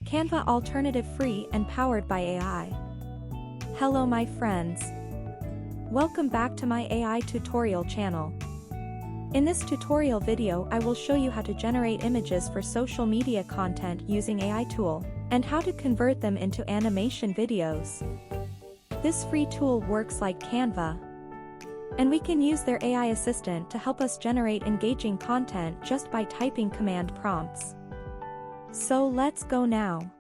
Canva alternative free and powered by AI. Hello my friends. Welcome back to my AI tutorial channel. In this tutorial video I will show you how to generate images for social media content using AI tool, and how to convert them into animation videos. This free tool works like Canva, and we can use their AI assistant to help us generate engaging content just by typing command prompts. So let's go now.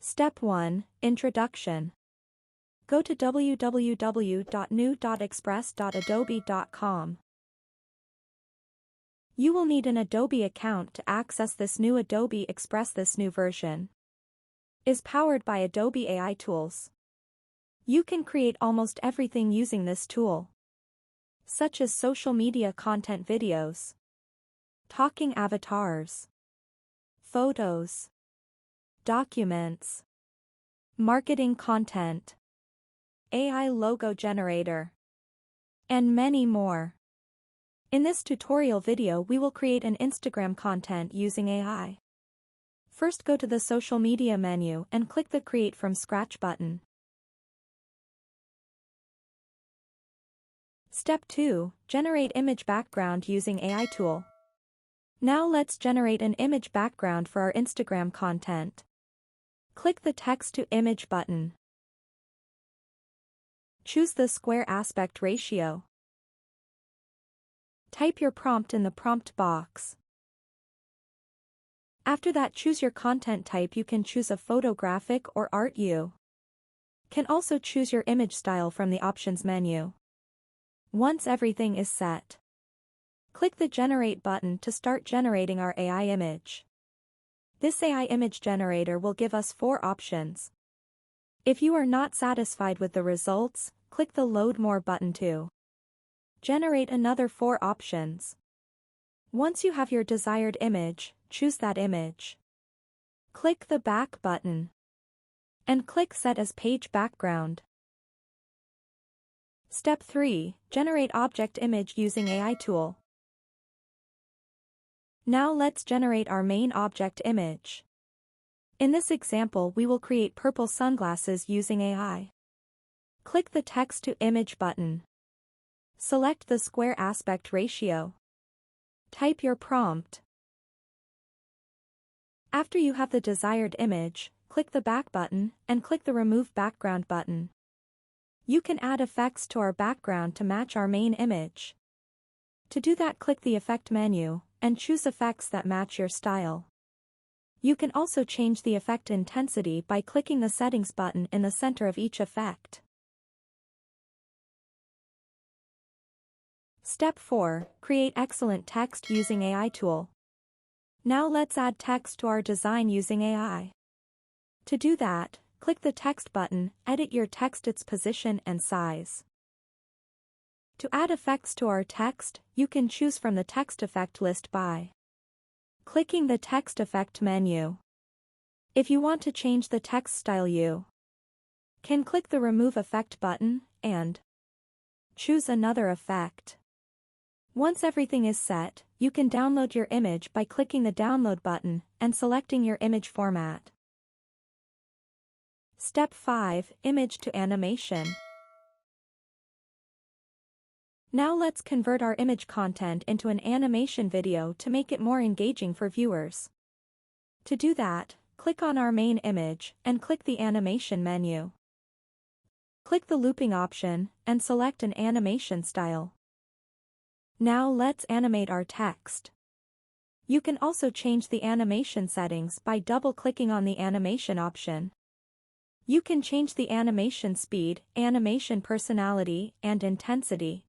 Step 1. Introduction. Go to www.new.express.adobe.com. You will need an Adobe account to access this new Adobe Express. This new version is powered by Adobe AI tools. You can create almost everything using this tool, such as social media content videos, talking avatars, photos, documents, marketing content, AI logo generator, and many more. In this tutorial video we will create an Instagram content using AI. First go to the social media menu and click the Create from Scratch button. Step 2. Generate image background using AI tool. Now let's generate an image background for our Instagram content. Click the Text to Image button. Choose the square aspect ratio. Type your prompt in the prompt box. After that, choose your content type. You can choose a photographic or art. You can also choose your image style from the options menu. Once everything is set, click the Generate button to start generating our AI image. This AI image generator will give us 4 options. If you are not satisfied with the results, click the Load More button to generate another 4 options. Once you have your desired image, choose that image. Click the Back button and click Set as Page Background. Step 3. Generate object image using AI tool. Now let's generate our main object image. In this example we will create purple sunglasses using AI. Click the Text to Image button. Select the square aspect ratio. Type your prompt. After you have the desired image, click the Back button and click the Remove Background button. You can add effects to our background to match our main image. To do that, click the Effect menu and choose effects that match your style. You can also change the effect intensity by clicking the Settings button in the center of each effect. Step 4. Create excellent text using AI tool. Now let's add text to our design using AI. To do that, click the Text button, edit your text, its position and size. To add effects to our text, you can choose from the text effect list by clicking the Text Effect menu. If you want to change the text style, you can click the Remove Effect button and choose another effect. Once everything is set, you can download your image by clicking the Download button and selecting your image format. Step 5. Image to animation. Now let's convert our image content into an animation video to make it more engaging for viewers. To do that, click on our main image and click the Animation menu. Click the Looping option and select an animation style. Now let's animate our text. You can also change the animation settings by double-clicking on the animation option. You can change the animation speed, animation personality, and intensity.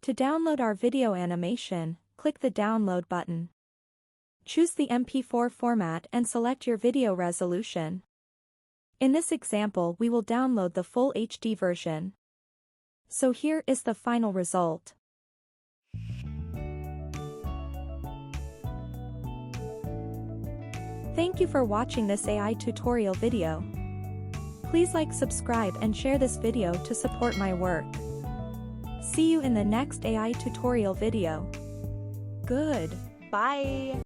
To download our video animation, click the Download button. Choose the MP4 format and select your video resolution. In this example we will download the full HD version. So here is the final result. Thank you for watching this AI tutorial video. Please like, subscribe and share this video to support my work. See you in the next AI tutorial video. Goodbye.